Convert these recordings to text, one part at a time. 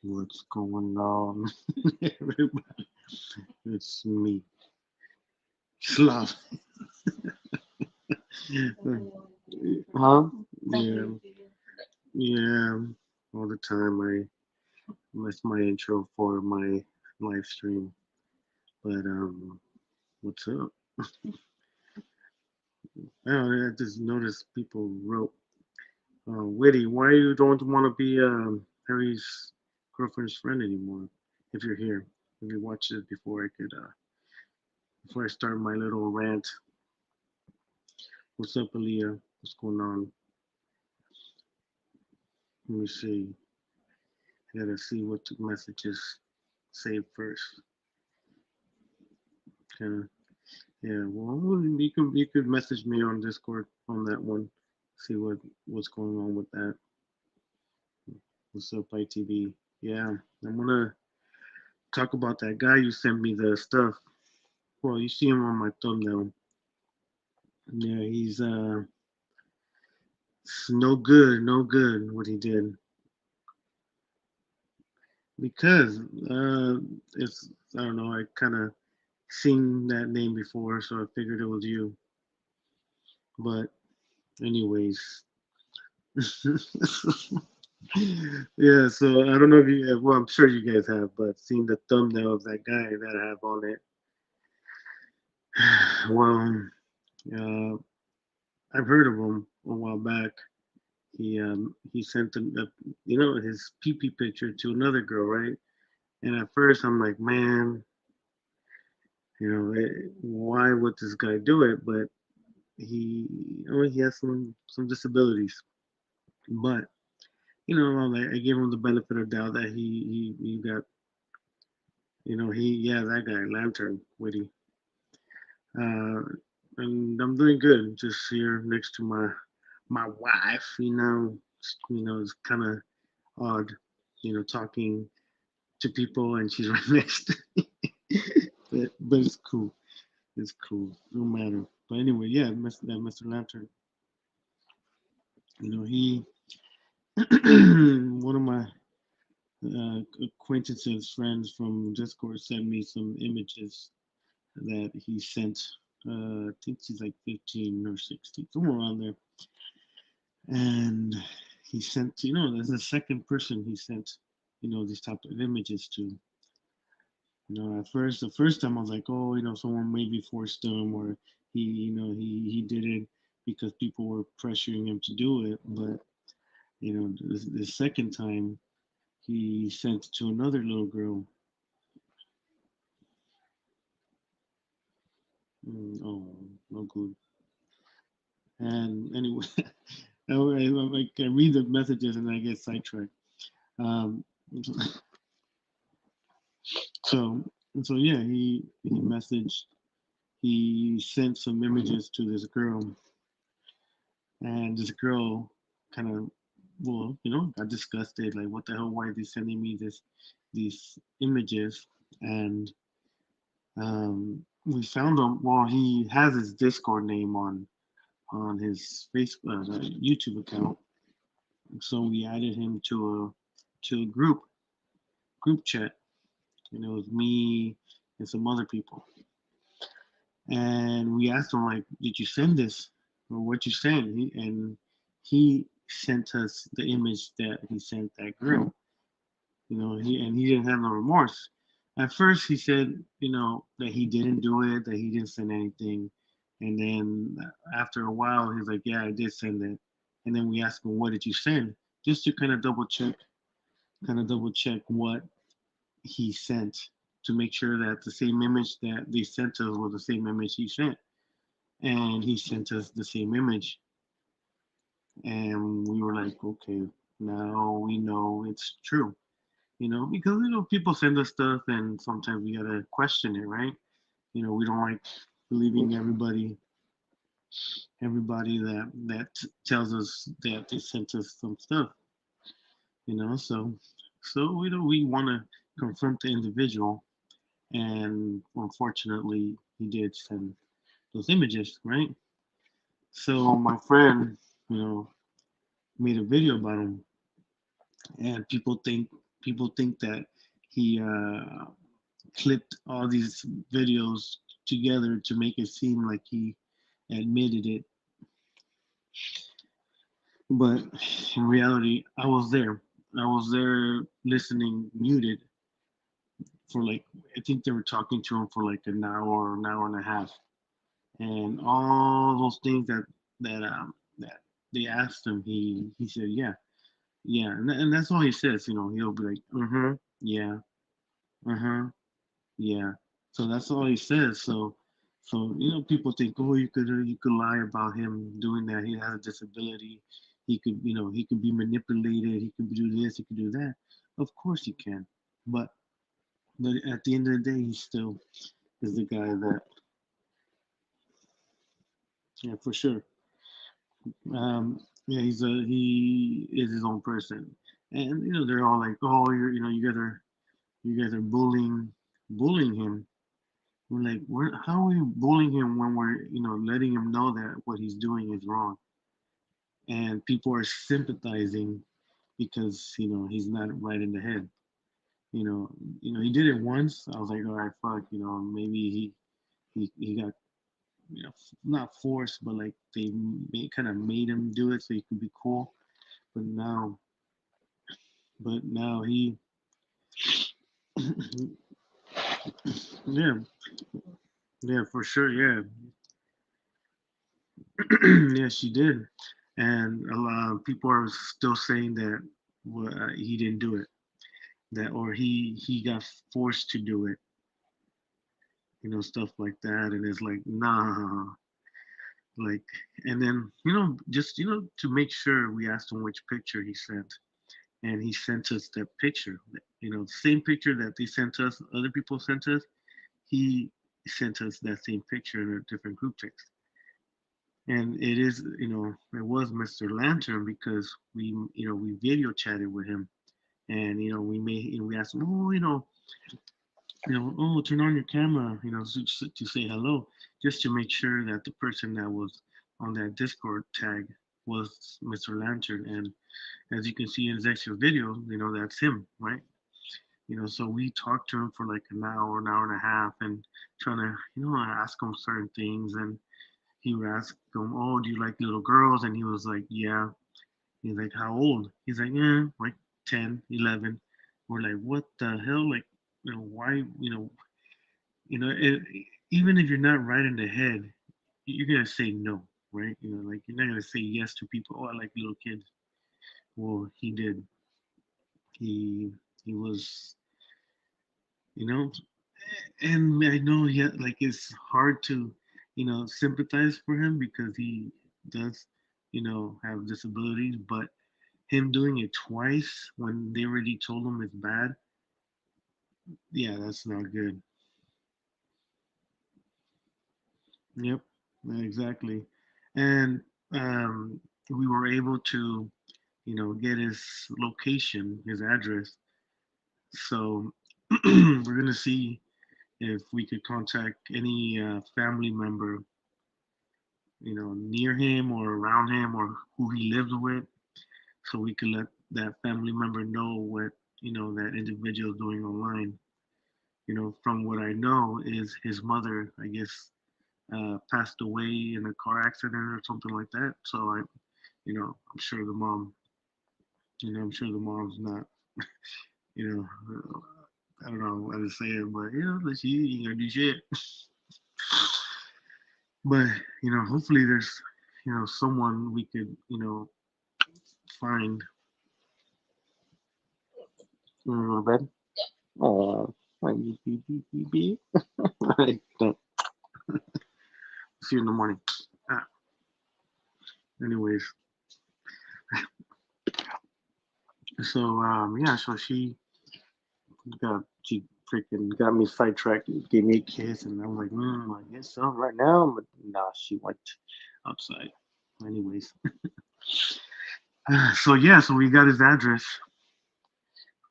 What's going on, everybody? It's me, Slav. Huh? Yeah, yeah. All the time that's my intro for my live stream. But what's up? I just noticed people wrote, "Witty, why you don't want to be Harry's girlfriend's friend anymore? If you're here, if you watched it before I start my little rant. What's up, Aaliyah? What's going on? Let me see. I gotta see what the messages say first. Kind of, yeah. Well, you could message me on Discord on that one. See what's going on with that. What's up, ITV? Yeah, I'm gonna talk about that guy you sent me the stuff. Well, you see him on my thumbnail. Yeah, he's no good, no good what he did because it's I don't know. I kind of seen that name before, so I figured it was you. But anyways, yeah. So I don't know if you have. Well, I'm sure you guys have, but seen the thumbnail of that guy that I have on it. Well, uh, I've heard of him a while back. He sent his pee picture to another girl, right? And at first I'm like, man, why would this guy do it? But he has some disabilities. But I gave him the benefit of doubt that he got, that guy, Lantern, Witty. Uh, and I'm doing good. Just here next to my wife. It's kind of odd, talking to people and she's right next to me. But it's cool. It's cool. No matter. But anyway, yeah, Mr. Lantern. He one of my acquaintances, friends from Discord sent me some images that he sent. I think she's like 15 or 16, somewhere around there. And he sent, there's the second person he sent, these type of images to. At first, the first time I was like, oh, someone maybe forced him, or he did it because people were pressuring him to do it. But the second time he sent to another little girl. Oh, no good. And anyway, I read the messages and I get sidetracked. Um, so so yeah, he messaged. He sent some images to this girl, and this girl kind of, well, got disgusted. Like, what the hell? Why are they sending me these images? And we found him. Well, he has his Discord name on his Facebook YouTube account. So we added him to a group chat, and it was me and some other people. And we asked him, like, did you send this or what you sent? And he sent us the image that he sent that girl. He didn't have no remorse. At first, he said, that he didn't do it, that he didn't send anything. And then after a while, he's like, yeah, I did send it. And then we asked him, what did you send? Just to kind of double check what he sent to make sure that the same image that they sent us was the same image he sent. And he sent us the same image. And we were like, okay, now we know it's true. Because people send us stuff and sometimes we gotta question it, right? We don't like believing everybody that tells us that they sent us some stuff. So we want to confront the individual, and unfortunately, he did send those images, right? So my friend, made a video about him, and people think. People think that he clipped all these videos together to make it seem like he admitted it, but in reality, I was there. I was there listening, muted for like, I think they were talking to him for like an hour and a half, and all those things that they asked him, he said, yeah, yeah, and that's all he says. He'll be like, yeah, yeah. So that's all he says. So people think, oh, you could lie about him doing that. He has a disability. He could be manipulated. He could do this. He could do that. Of course he can, but but at the end of the day, he still is the guy that, yeah, for sure. Yeah, he is his own person, and they're all like, oh, you guys are bullying him. We're like, how are we bullying him when we're letting him know that what he's doing is wrong, and people are sympathizing because he's not right in the head. You know, he did it once. I was like, all right, fuck. Maybe he got not forced, but like they kind of made him do it so he could be cool. But now, he, yeah, yeah, for sure, yeah, yeah, she did, and a lot of people are still saying that, well, he didn't do it, that or he got forced to do it, stuff like that, and it's like, nah, like, and then just to make sure, we asked him which picture he sent, and he sent us that picture, the same picture that they sent us, other people sent us. He sent us that same picture in a different group text. And it was Mr. Lantern, because we video chatted with him, and we asked him, oh, oh, turn on your camera, to say hello, just to make sure that the person that was on that Discord tag was Mr. Lantern. And as you can see in his extra video, that's him, right? So we talked to him for like an hour and a half, and trying to, ask him certain things. And he would ask him, oh, do you like little girls? And he was like, yeah. He's like, how old? He's like, yeah, like 10, 11. We're like, what the hell? Like, why, it, even if you're not right in the head, you're going to say no, right? Like, you're not going to say yes to people. Oh, I like little kids. Well, he did. He was, you know, and I know like it's hard to, sympathize for him because he does, have disabilities, but him doing it twice when they already told him it's bad, yeah, that's not good. Yep, exactly. And we were able to, get his location, his address. So we're gonna see if we could contact any family member, near him or around him, or who he lives with, so we can let that family member know what that individual is doing online. From what I know, is his mother, I guess, passed away in a car accident or something like that. So I'm sure the mom, I'm sure the mom's not, you know, I don't know how to say it, but let's you gonna do shit. But hopefully there's someone we could find. You wanna go to bed? Oh, like beep beep beep beep. Like, don't. See you in the morning. Ah, anyways, so yeah, so she freaking got me sidetracked, gave me a kiss, and I was like, I guess so right now, but nah, she went outside. Anyways, so yeah, so we got his address.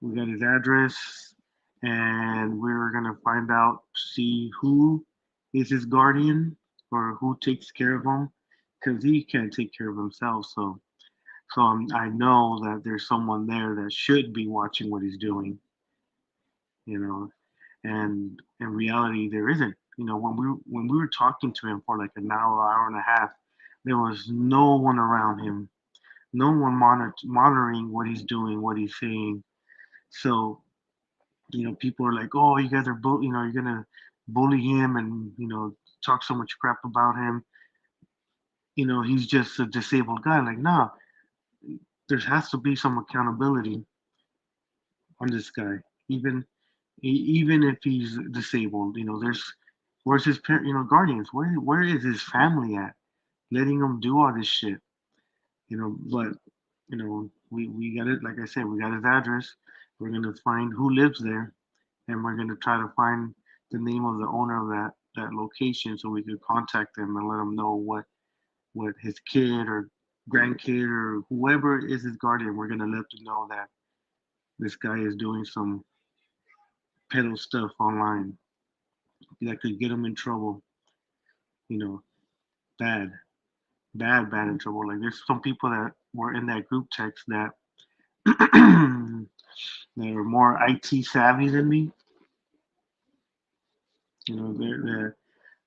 We got his address, and we're gonna find out, see who is his guardian or who takes care of him, because he can't take care of himself. So I know that there's someone there that should be watching what he's doing, you know. And in reality, there isn't. You know, when we were talking to him for like an hour, hour and a half, there was no one around him, no one monitoring what he's doing, what he's saying. So people are like, "Oh, you guys are, you're gonna bully him and talk so much crap about him. He's just a disabled guy." Like, nah, there has to be some accountability on this guy, even even if he's disabled. There's where's his parent, guardians? Where is his family at? Letting him do all this shit, But we got it. Like I said, we got his address. We're gonna find who lives there, and we're gonna try to find the name of the owner of that location so we could contact them and let them know what his kid or grandkid or whoever is his guardian. We're gonna let them know that this guy is doing some pedo stuff online that could get him in trouble. You know, bad, bad in trouble. Like there's some people that were in that group text that that are more IT savvy than me. That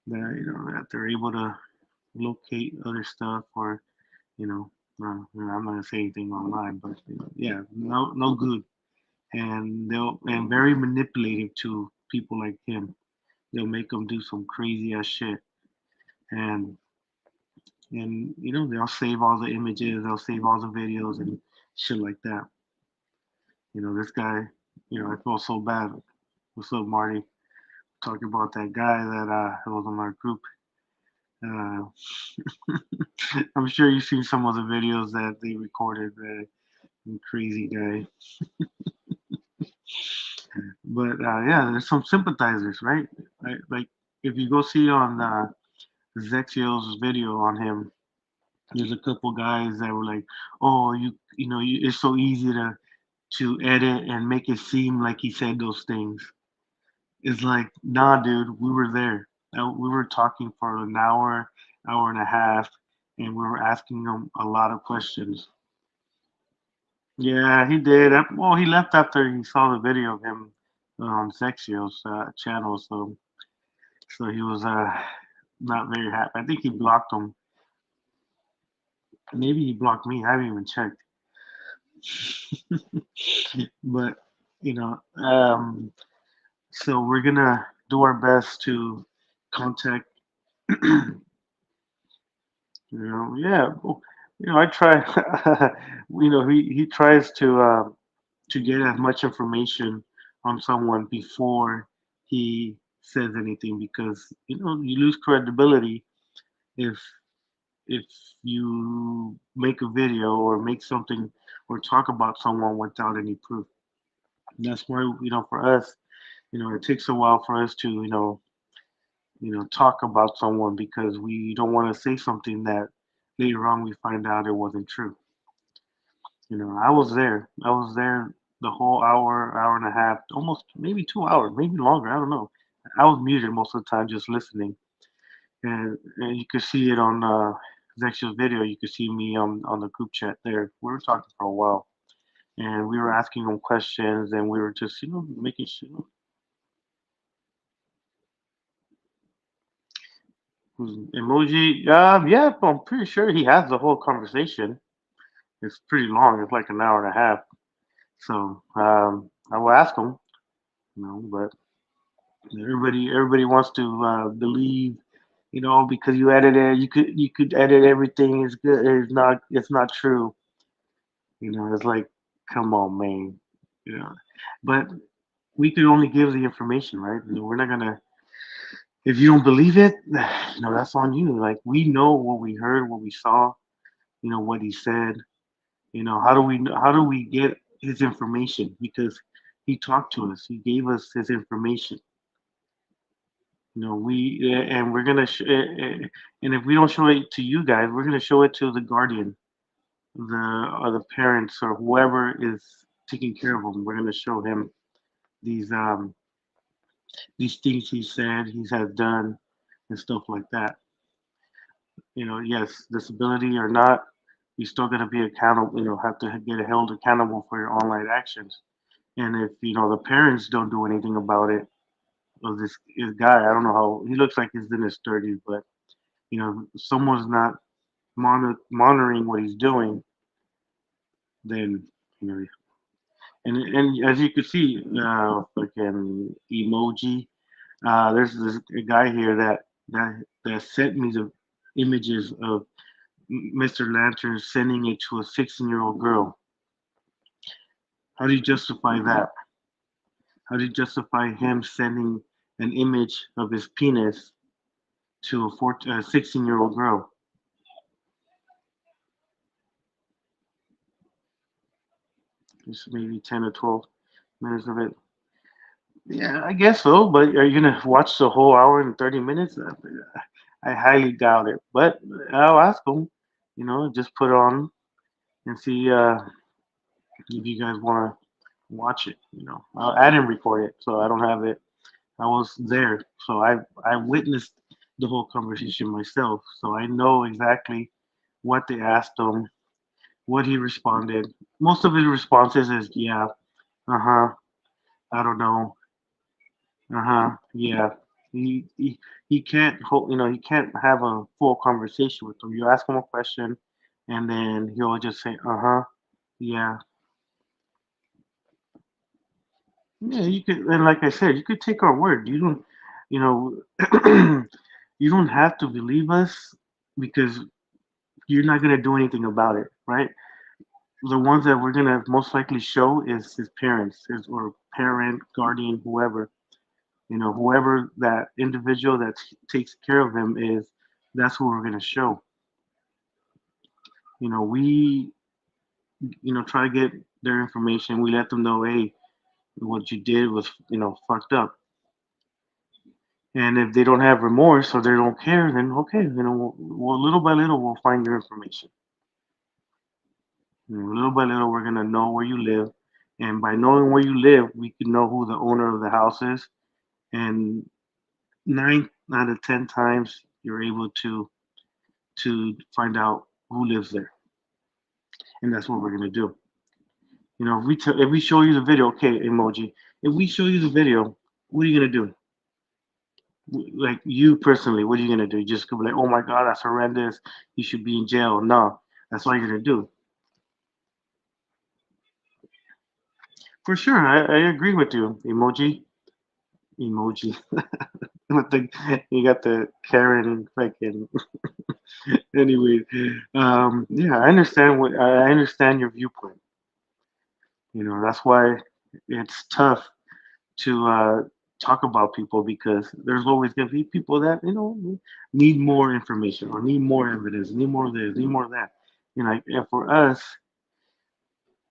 they're able to locate other stuff or you know, I'm not gonna say anything online, but yeah, no good, and very manipulative to people like him. They'll make them do some crazy ass shit, and they'll save all the images, they'll save all the videos and shit like that. This guy, I feel so bad. What's up, Marty? Talking about that guy that was on our group. Uh, I'm sure you've seen some of the videos that they recorded. Crazy guy. But yeah, there's some sympathizers, right? Like if you go see on Zexio's video on him, there's a couple guys that were like, "Oh, it's so easy to edit and make it seem like he said those things." It's like, nah, dude, we were there. We were talking for an hour, hour and a half, and we were asking him a lot of questions. Yeah, he did. Well, he left after he saw the video of him on Sexio's channel, so he was not very happy. I think he blocked him. Maybe he blocked me. I haven't even checked. But you know, so we're gonna do our best to contact. Yeah. Well, I try. He tries to get as much information on someone before he says anything because you lose credibility if if you make a video or make something or talk about someone without any proof. And that's why for us, it takes a while for us to talk about someone because we don't want to say something that later on we find out it wasn't true. I was there. I was there the whole hour, hour and a half, almost maybe 2 hours, maybe longer. I don't know. I was muted most of the time, just listening, and you could see it on Zexio's video. You could see me on the group chat there. We were talking for a while, and we were asking him questions, and we were just making sure. Emoji, yeah, I'm pretty sure he has the whole conversation. It's pretty long. It's like an hour and a half. So I will ask him, but everybody wants to believe, because you edited, you could edit everything. It's good. It's not true. It's like, come on, man. You know, but we can only give the information, right? We're not gonna. If you don't believe it, that's on you. Like we know what we heard, what we saw, what he said. How do we get his information? Because he talked to us. He gave us his information. And we're gonna and if we don't show it to you guys, we're gonna show it to the guardian, the parents or whoever is taking care of him. We're gonna show him these um these things he said he has done and stuff like that. Yes, disability or not, you're still going to be accountable. Have to get held accountable for your online actions. And if the parents don't do anything about it, of this guy, I don't know how he looks like he's in his 30s, but someone's not monitoring what he's doing, then you know. And as you can see, fucking emoji. There's this guy here that sent me the images of Mr. Lantern sending it to a 16-year-old girl. How do you justify that? How do you justify him sending an image of his penis to a 16-year-old girl? Just maybe 10 or 12 minutes of it. Yeah, I guess so. But are you gonna watch the whole hour and 30 minutes? I highly doubt it. But I'll ask him. Just put it on and see if you guys want to watch it. I didn't record it, so I don't have it. I was there, so I witnessed the whole conversation myself, so I know exactly what they asked him, what he responded. Most of his responses is yeah, uh huh, I don't know, yeah. He can't hold, he can't have a full conversation with them. You ask him a question, and then he'll just say yeah, yeah. You could, and like I said, you could take our word. You don't, you know, you don't have to believe us because you're not gonna do anything about it, right? The ones that we're gonna most likely show is his parents, his or parent, guardian, whoever. Whoever that individual that takes care of him is. That's who we're gonna show. We try to get their information. We let them know, hey, what you did was fucked up. And if they don't have remorse or they don't care, then okay, little by little we'll find your information. Little by little, we're gonna know where you live, and by knowing where you live, we can know who the owner of the house is. And 9 out of 10 times, you're able to find out who lives there, and that's what we're gonna do. If we show you the video, okay, emoji. If we show you the video, what are you gonna do? Like you personally, what are you gonna do? Just go like, oh my god, that's horrendous. You should be in jail. No, that's all you're gonna do. For sure, I agree with you, emoji. With the you got the Karen fucking anyway. Yeah, I understand your viewpoint. That's why it's tough to talk about people because there's always gonna be people that need more information or need more evidence, need more of this, need more of that. And for us,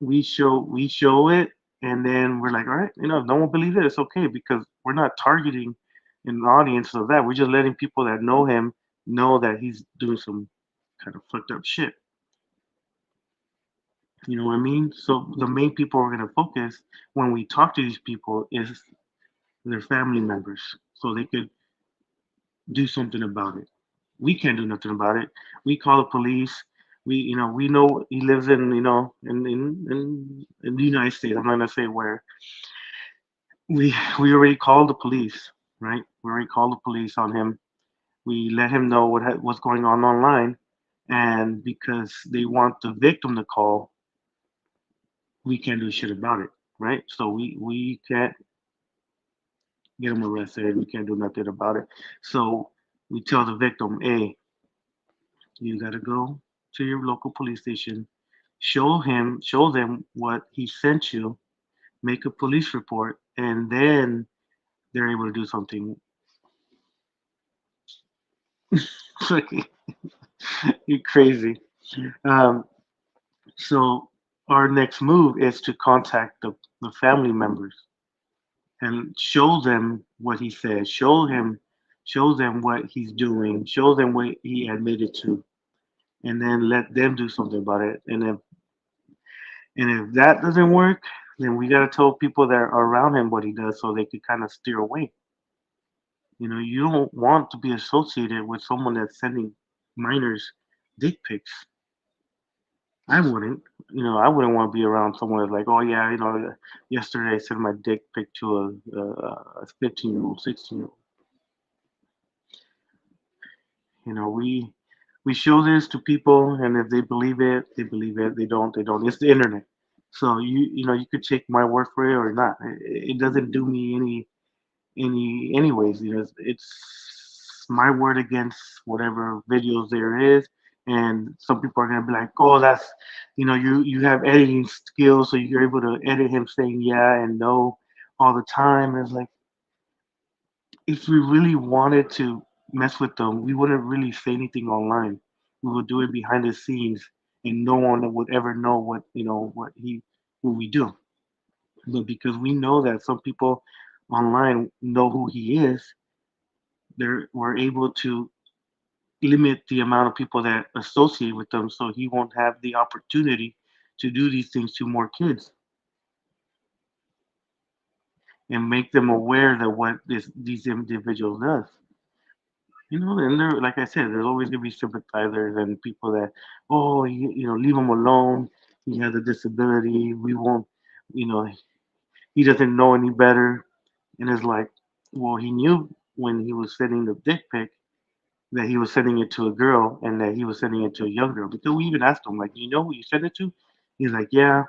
we show it, and then we're like, all right, if no one believes it, it's okay because we're not targeting an audience of that. We're just letting people that know him know that he's doing some kind of fucked up shit. You know what I mean? So the main people we're gonna focus when we talk to these people is their family members, so they could do something about it. We can't do nothing about it. We call the police. We know he lives in the United States. I'm not gonna say where. We already called the police, right? We already called the police on him. We let him know what's going on online, and because they want the victim to call, we can't do shit about it, right? So we can't get him arrested. We can't do nothing about it. So we tell the victim, hey, you gotta go to your local police station, show them what he sent you, make a police report, and then they're able to do something. You're crazy. Um, so our next move is to contact the family members and show them what he said. Show them what he's doing. Show them what he admitted to, and then let them do something about it. And if that doesn't work, then we gotta tell people that are around him what he does so they could kind of steer away. You don't want to be associated with someone that's sending minors dick pics. I wouldn't. I wouldn't want to be around someone that's like, oh yeah, yesterday I sent my dick pic to a 15-year-old, 16-year-old. We show this to people, and if they believe it, they believe it. They don't, they don't. It's the internet, so you could take my word for it or not. It doesn't do me anyways. It's my word against whatever videos there is, and some people are gonna be like, oh, that's you have editing skills, so you're able to edit him saying yeah and no all the time. And it's like, if we really wanted to mess with them, we wouldn't really say anything online. We would do it behind the scenes, and no one would ever know what we do. But because we know that some people online know who he is, we're able to limit the amount of people that associate with them, so he won't have the opportunity to do these things to more kids and make them aware that what these individuals does. And there, like I said, there's always gonna be sympathizers and people that, oh, leave him alone. He has a disability. We won't, you know, he doesn't know any better. And it's like, well, he knew when he was sending the dick pic that he was sending it to a girl and that he was sending it to a young girl. Because we even asked him, like, you know who you sent it to? He's like, yeah.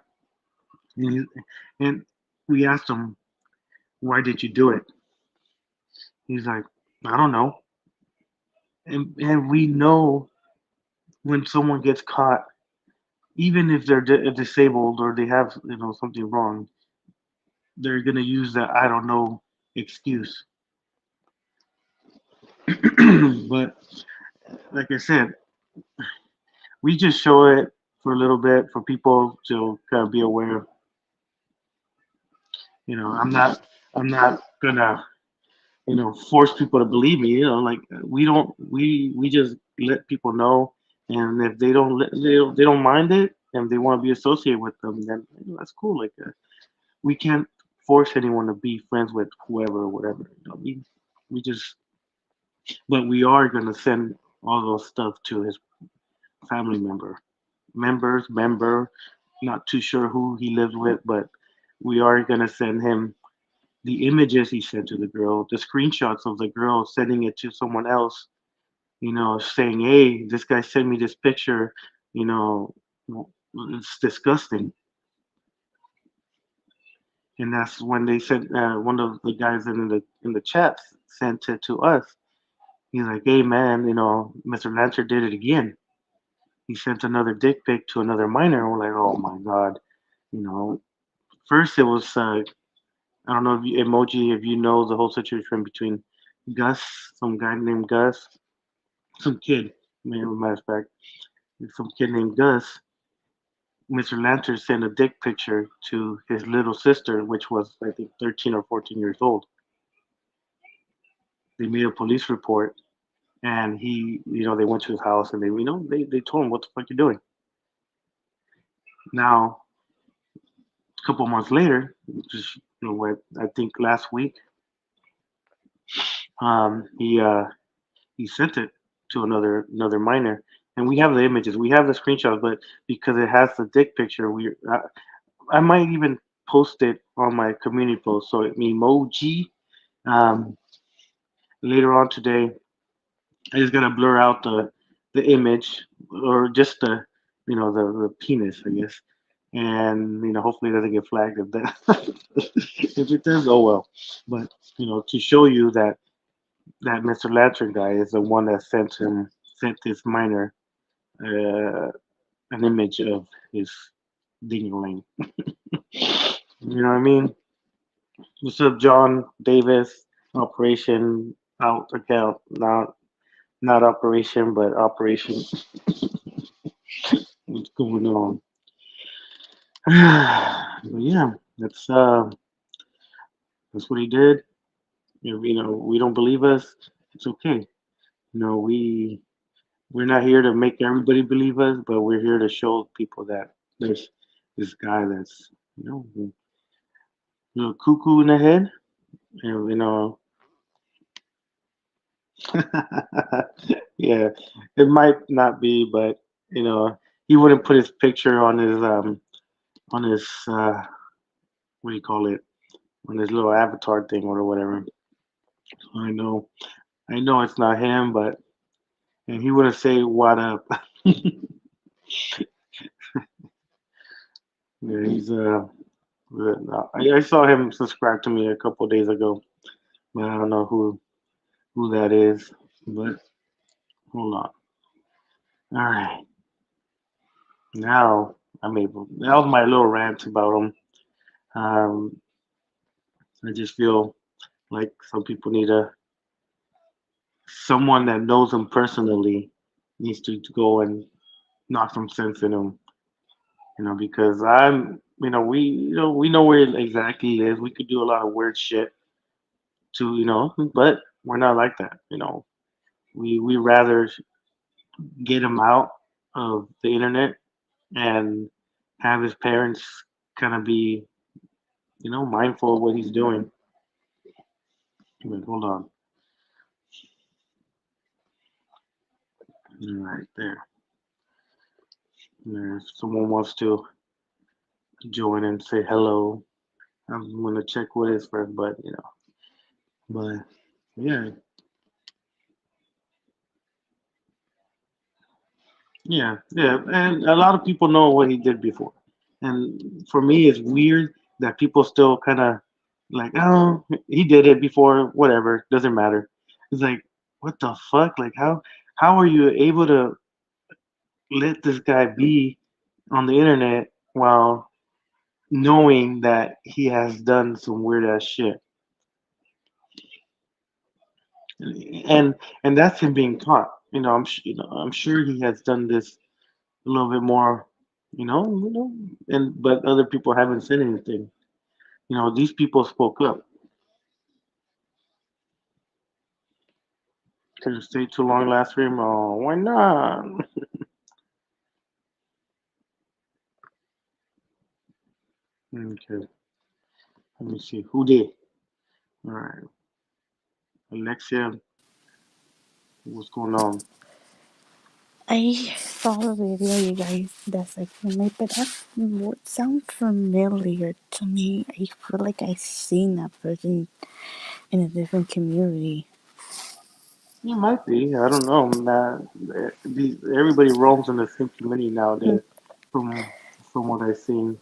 And we asked him, why did you do it? He's like, I don't know. And we know when someone gets caught, even if they're disabled or they have something wrong, they're gonna use that I don't know excuse. But like I said, we just show it for a little bit for people to kind of be aware. I'm not gonna force people to believe me. Like we don't we just let people know, and if they don't mind it and they want to be associated with them, then that's cool. Like we can't force anyone to be friends with whoever or whatever. We just, but we are gonna send all those stuff to his family member. Not too sure who he lives with, but we are gonna send him the images he sent to the girl, the screenshots of the girl sending it to someone else. Saying, "Hey, this guy sent me this picture. You know, it's disgusting." And that's when they sent one of the guys in the chat sent it to us. He's like, "Hey man, Mr. Lancer did it again. He sent another dick pic to another minor." We're like, "Oh my god!" You know, First it was I don't know if emoji if you know the whole situation between Gus, some guy named Gus, some kid, matter of fact, some kid named Gus. Mr. Lancer sent a dick picture to his little sister, which was I think 13 or 14 years old. They made a police report, and they went to his house, and they told him, what the fuck you doing. Now a couple months later, just what I think last week, he sent it to another minor, and we have the images, we have the screenshots, but because it has the dick picture, I might even post it on my community post. So emoji, um, later on today, I just gotta blur out the image or just the penis, I guess, and hopefully it doesn't get flagged if that if it does, oh well. But to show you that Mr. Latcher guy is the one that sent this minor uh, an image of his dingling. You know what I mean? What's up, John Davis? Operation out account, not operation, but operation. What's going on? But yeah, that's what he did. We don't believe us. It's okay. We're not here to make everybody believe us, but we're here to show people that there's this guy that's cuckoo in the head, and yeah, it might not be, but he wouldn't put his picture on his what do you call it, on his little avatar thing or whatever. So I know it's not him, but and he wouldn't say what up. Yeah, he's I saw him subscribe to me a couple days ago, but I don't know who that is. But hold on. All right, now I'm able. That was my little rant about him. Um, I just feel like some people need someone that knows him personally needs to go and knock some sense in him. Because we know where it exactly is. We could do a lot of weird shit to, but we're not like that. We rather get him out of the internet and have his parents kind of be, mindful of what he's doing. Wait, hold on. All right, there. If someone wants to join and say hello, I'm gonna check what is first, but but yeah, yeah, and a lot of people know what he did before, and for me, it's weird that people still kind of like, oh, he did it before, whatever, doesn't matter. It's like, what the fuck? Like, how are you able to let this guy be on the internet while knowing that he has done some weird ass shit, and that's him being caught. I'm sure he has done this a little bit more, and but other people haven't said anything. These people spoke up. Can you stay too long last stream? Oh, why not? Okay, let me see who did. All right, Alexia, what's going on? I saw a video, you guys, that's like made, but that would sound familiar to me. I feel like I've seen that person in a different community. It might be. I don't know. Everybody roams in the same community nowadays, from from what I've seen.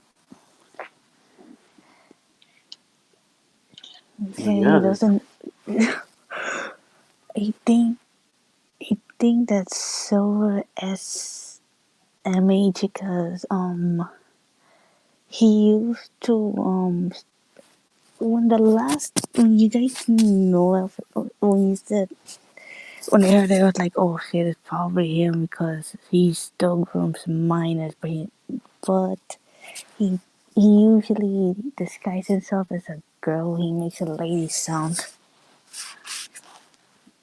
But And he yeah, doesn't. I think. I think that's Silver SMH because he used to when you guys know of when you said when they was like, oh shit, it's probably him because he still grooms minors, but he he usually disguises himself as a girl. He makes a lady sound.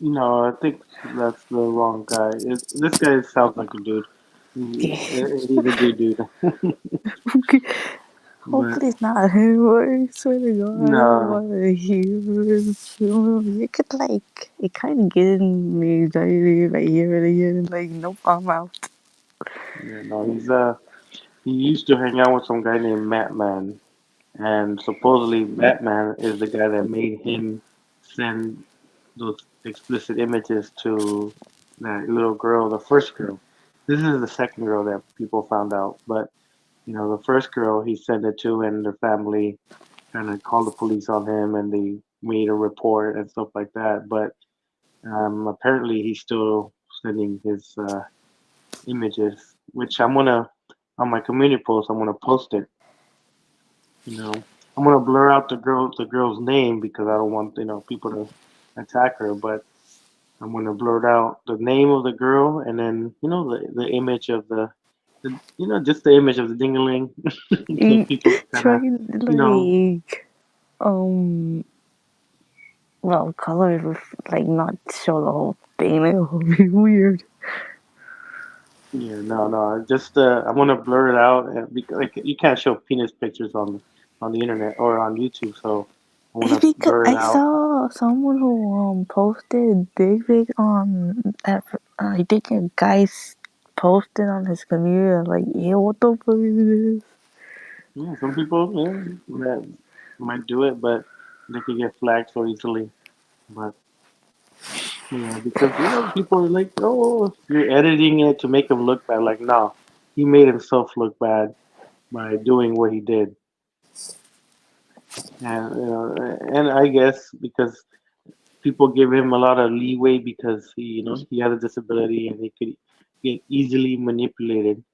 no, I think that's the wrong guy. This guy sounds like a dude. He's a dude. But Hopefully it's not him. I swear to God, I don't no, want to hear it. It could like it kind of getting me anxiety if I hear it again. Like, nope, I'm out. yeah, no, he used to hang out with some guy named Matman, and supposedly Batman is the guy that made him send those explicit images to that little girl, the first girl. This is the second girl that people found out, but the first girl he sent it to, and the family kind of called the police on him, and they made a report and stuff like that. But apparently, he's still sending his images, which I'm gonna on my community post. I'm gonna post it. You know, I'm gonna blur out the girl's name because I don't want people to attack her. But I'm gonna blur out the name of the girl and then the image of just the image of the dingaling, so people kind Try of you know like um well color like not show the whole thing. It will be weird. yeah, no, just I'm gonna blur it out because like you can't show penis pictures on the internet or on YouTube, so I It's wanna because blur it I out. saw someone who posted dick pic on I think a guy's post it on his computer. Like, yeah, what the fuck is this? Yeah, some people, that might do it, but they could get flagged so easily. But yeah, because people are like, oh, you're editing it to make him look bad. Like, no, he made himself look bad by doing what he did. And and I guess because people give him a lot of leeway because he had a disability and he could get easily manipulated.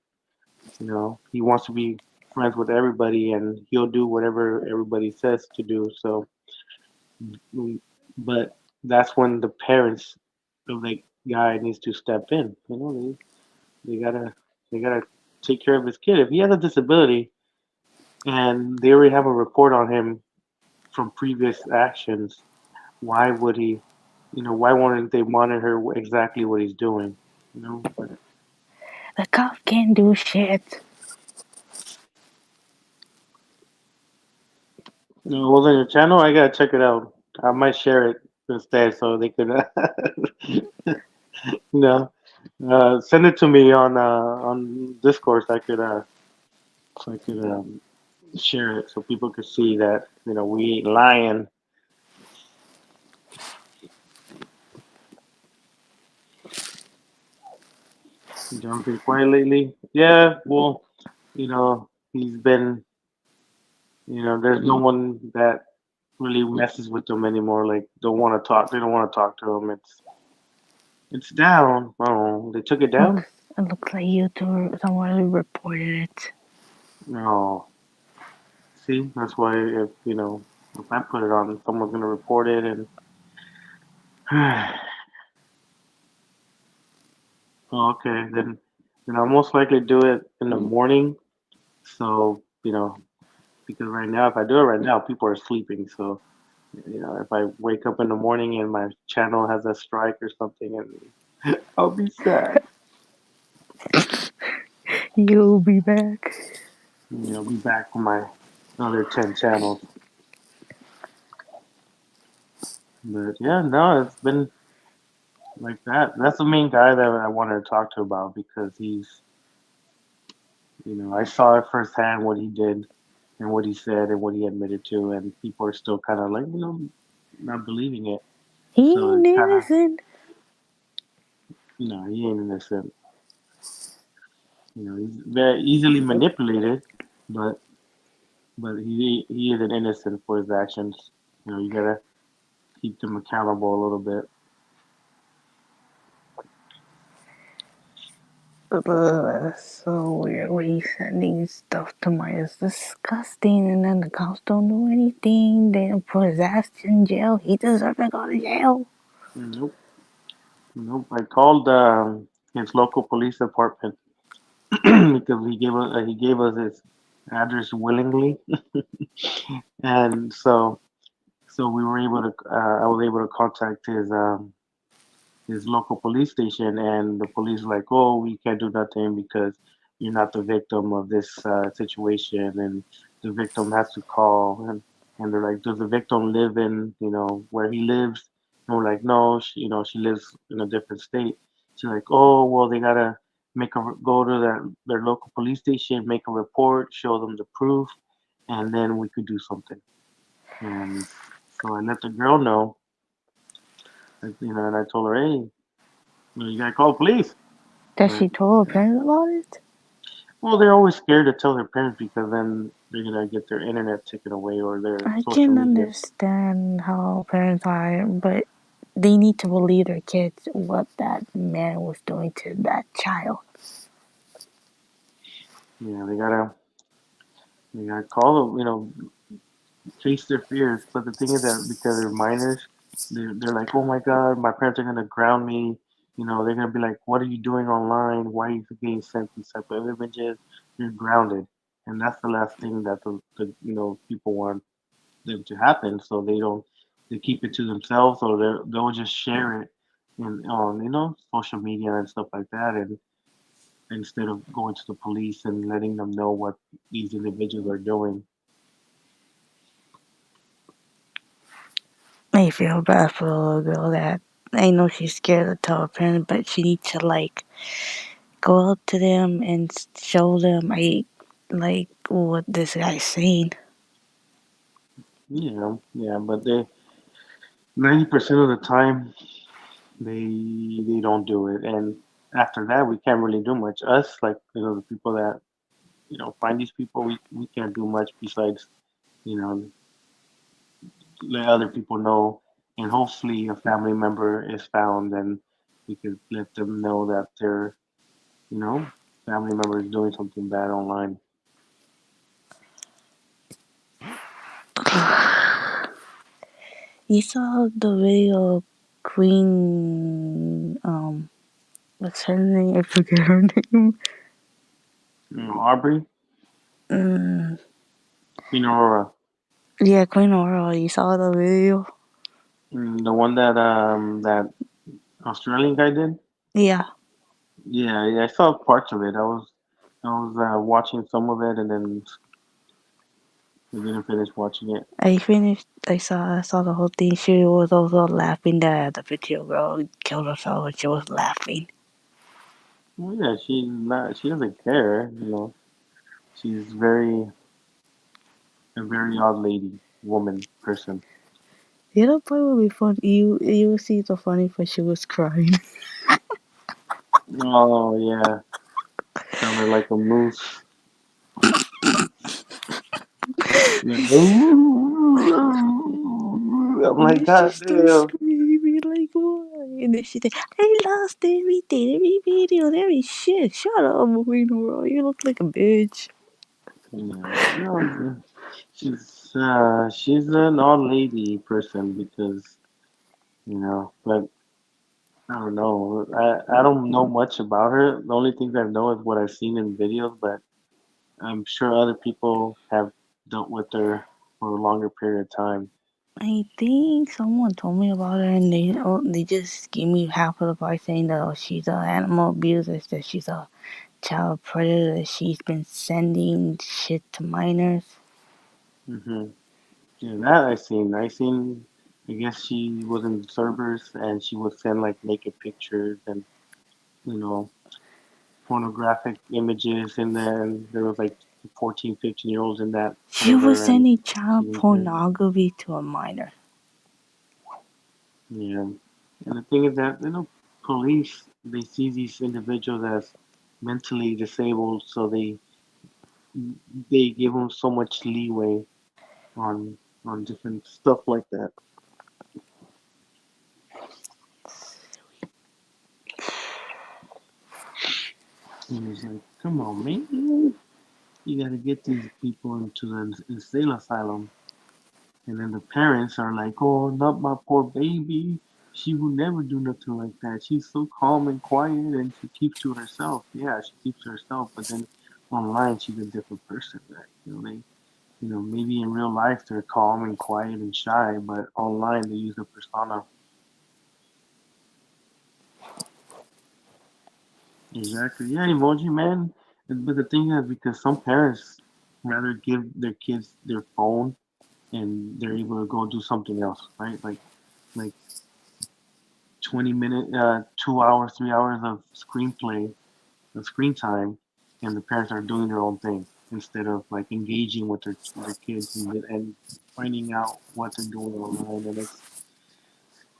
He wants to be friends with everybody and he'll do whatever everybody says to do. So, but that's when the parents of the guy needs to step in. They gotta they gotta take care of his kid. If he has a disability and they already have a report on him from previous actions, why would he? Why won't they monitor exactly what he's doing? But The cop can't do shit. well, on your channel, I gotta check it out. I might share it instead so they could, know, send it to me on Discord so I could share it so people could see that we ain't lying. John been quiet lately. Yeah, well, he's been, there's no one that really messes with them anymore. Like, don't want to talk. They don't want to talk to him. It's down. Oh, they took it down. It looks like YouTube someone reported it. No, see, that's why if I put it on, someone's gonna report it, and oh, okay, then I'll most likely do it in the morning. So because right now, if I do it right now, people are sleeping. So if I wake up in the morning and my channel has a strike or something, and I'll be sad. You'll be back. I'll be back on my other 10 channels. But yeah, no, it's been like that. That's the main guy that I wanted to talk to about because I saw it firsthand what he did and what he said and what he admitted to, and people are still kind of like, not believing it. He So ain't it's kind of, innocent. he ain't innocent. He's very easily manipulated, but he isn't innocent for his actions. You gotta keep them accountable a little bit. That's so weird. When he's sending stuff to my It's disgusting, and then the cops don't do anything. They don't put his ass in jail. He deserves to go to jail. Nope, nope. I called his local police department because he gave us his address willingly, and so we were able to I was able to contact his local police station, and the police were like, oh, we can't do nothing because you're not the victim of this situation, and the victim has to call, and they're like, does the victim live in where he lives? And we're like, no, she lives in a different state. She's like, oh, well, they gotta go to their local police station, make a report, show them the proof, and then we could do something. And so I let the girl know, and I told her, hey, you gotta call the police. That But she told her parents about it. well, they're always scared to tell their parents because then they're gonna get their internet taken away or their I social can media. understand how parents are, but they need to believe their kids what that man was doing to that child. Yeah, they gotta call them, face their fears. But the thing is that because they're minors, they're like, oh my god, my parents are gonna ground me. They're gonna be like, what are you doing online? Why are you getting sent these type of images? You're grounded, and that's the last thing that the people want them to happen, so they keep it to themselves, or they'll just share it on social media and stuff like that, and instead of going to the police and letting them know what these individuals are doing. I feel bad for the little girl that I know she's scared to tell her parents, but she needs to like go up to them and show them like what this guy's saying. Yeah, but they 90% of the time they don't do it, and after that we can't really do much. Us, like the people that find these people, we can't do much besides you know let other people know, and hopefully a family member is found, and we could let them know that their you know family member is doing something bad online. You saw the video of Queen what's her name? I forget her name. Aubrey, Mm, Queen Aurora, yeah, Queen Aurora. You saw the video? the one that Australian guy did. Yeah, Yeah, yeah, I saw parts of it. I was watching some of it, and then I didn't finish watching it. I finished. I saw the whole thing. She was also laughing that the video girl killed herself, and she was laughing. Well, yeah, she's not. She doesn't care. She's a very odd lady, woman, person. The other part would be fun. You see the funny part. She was crying. Oh yeah, sounded like a moose. Like, I'm And like, then she God starts damn. screaming like, "Why?" And then she said, "I lost everything, every video, every shit. Shut up, Queen Aurora. You look like a bitch." Yeah, no, she's an odd lady person because but I don't know. I don't know much about her. The only things I know is what I've seen in videos, but I'm sure other people have dealt with her for a longer period of time. I think someone told me about her, and they just gave me half of the part saying that she's an animal abuser, that she's a child predator, that she's been sending shit to minors. Hmm. Yeah, that I seen. I guess she was in servers and she would send like naked pictures and you know pornographic images in there, and there was like 14, 15-year-olds in that She was server and sending child teenagers. pornography to a minor. Yeah. And the thing is that police they see these individuals as mentally disabled, so they give them so much leeway on different stuff like that. And it's like, come on, man, you gotta get these people into the insane asylum. And then the parents are like, oh, not my poor baby. She will never do nothing like that. She's so calm and quiet and she keeps to herself. Yeah, she keeps to herself, but then online she's a different person. Right? Maybe in real life they're calm and quiet and shy, but online they use a persona. Exactly. Yeah, emoji man. But the thing is, because some parents rather give their kids their phone and they're able to go do something else, right? Like 20 minute, 2 hours, 3 hours of screenplay, of screen time, and the parents are doing their own thing instead of like engaging with their kids and finding out what they're doing online, and it's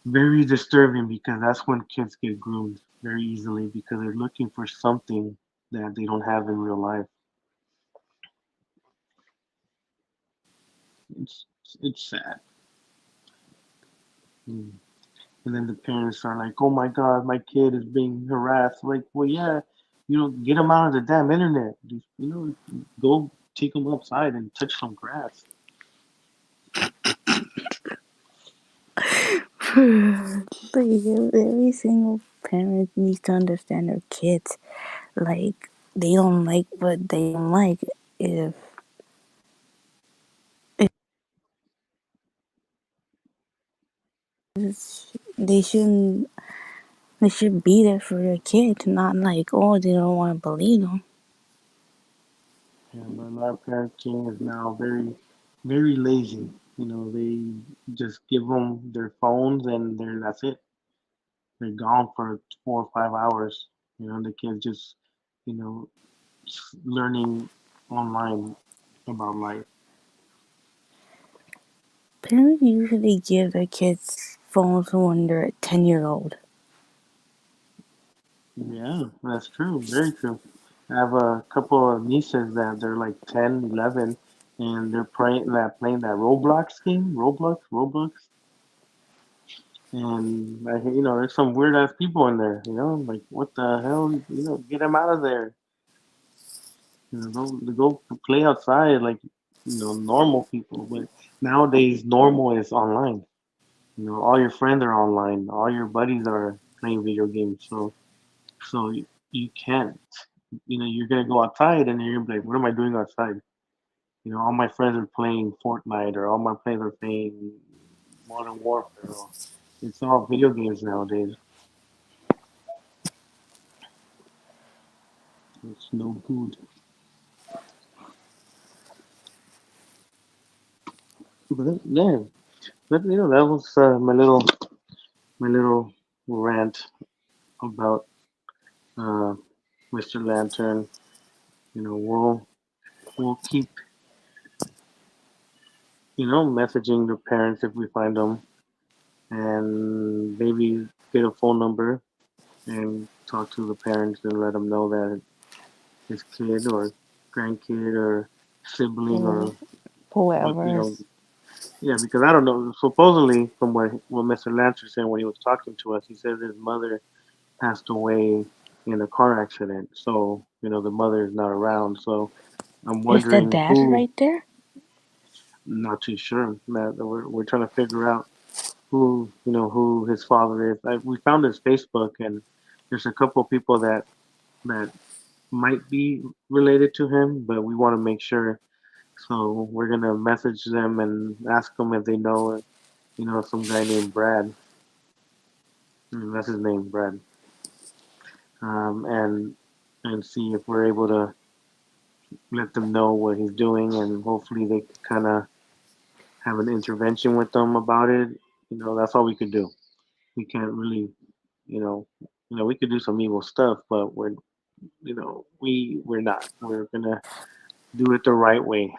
very disturbing because that's when kids get groomed very easily because they're looking for something that they don't have in real life. It's it's sad. Mm. And then the parents are like, "Oh my God, my kid is being harassed." Like, well, yeah, get them out of the damn internet. Just, go take them outside and touch some grass. Like every single parent needs to understand their kids. Like they don't like what they don't like. If they shouldn't, they should be there for their kids, not like they don't want to believe them. And a lot of parenting is now very, very lazy. They just give them their phones and that's it. They're gone for 4 or 5 hours. The kids just you know, learning online about life. Parents usually give their kids phones when they're 10-year-old. Yeah, that's true. Very true. I have a couple of nieces that they're like 10, 11, and they're playing that Roblox game, Roblox. And there's some weird ass people in there. Like what the hell? Get them out of there. Go play outside like normal people. But nowadays, normal is online. All your friends are online. All your buddies are playing video games. So you can't. You're gonna go outside and you're gonna be like, what am I doing outside? All my friends are playing Fortnite or all my friends are playing Modern Warfare. It's all video games nowadays. It's no good. Yeah, but that was my little rant about uh, Mr. Lantern. We'll keep messaging the parents if we find them, and maybe get a phone number and talk to the parents and let them know that his kid or grandkid or sibling Or or what whoever. yeah, because I don't know. Supposedly, from what Mr. Lantern said when he was talking to us, he says his mother passed away in a car accident. So, the mother is not around. So I'm Is the wondering dad who, right there? not too sure. That we're trying to figure out who his father is. We found his Facebook, and there's a couple of people that might be related to him, but we want to make sure. So we're gonna message them and ask them if they know, some guy named Brad. That's his name, Brad. And see if we're able to let them know what he's doing, and hopefully they kind of have an intervention with them about it. That's all we could do. We can't really, you know, we could do some evil stuff, but we're not. We're gonna do it the right way.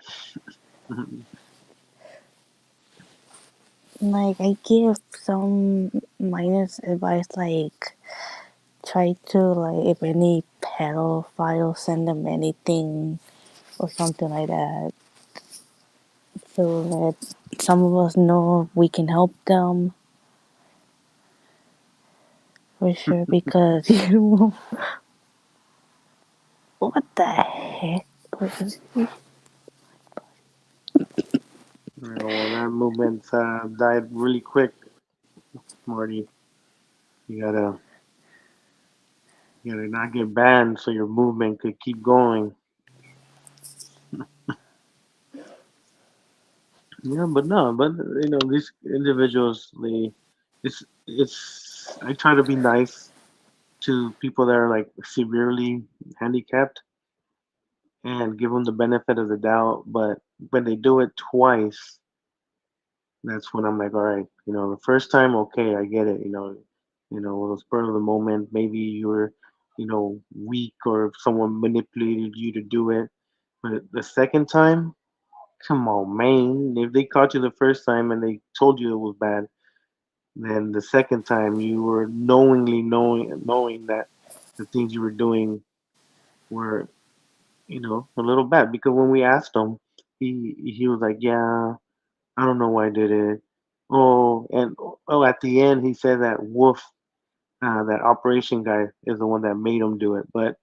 Like, I give some minors advice, like, try to, like, if any pedophile send them anything or something like that, so that some of us know we can help them for sure. Because what the heck? Well, that movement died really quick, Marty. You gotta not get banned so your movement could keep going. Yeah, but no, but these individuals, it's. I try to be nice to people that are like severely handicapped and give them the benefit of the doubt. But when they do it twice, that's when I'm like, all right, the first time, okay, I get it. It was spur of the moment. Maybe you were, weak or someone manipulated you to do it. But the second time, come on, man. If they caught you the first time and they told you it was bad, then the second time you were knowingly knowing that the things you were doing were, a little bad. Because when we asked him, he was like, yeah, I don't know why I did it. Oh, and at the end he said that Wolf, that operation guy, is the one that made him do it. But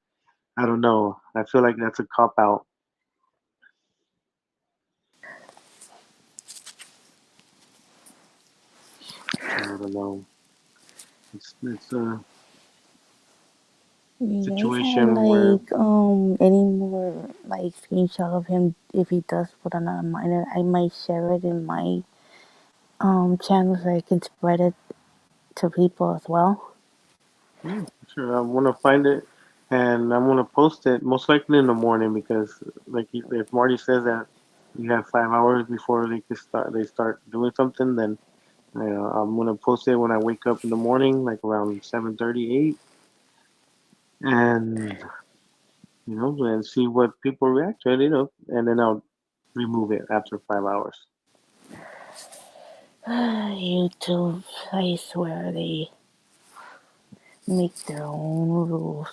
I don't know. I feel like that's a cop out. I don't know. It's a You guys have situation where like any more like screenshot of him if he does put on a minor? I might share it in my channel so I can spread it to people as well. yeah, sure. I want to find it, and I'm gonna post it most likely in the morning because, like, if Marty says that you have 5 hours before they start doing something, then I'm gonna post it when I wake up in the morning, like around 7:38, and and see what people react to it, and then I'll remove it after 5 hours. YouTube, I swear they make their own rules.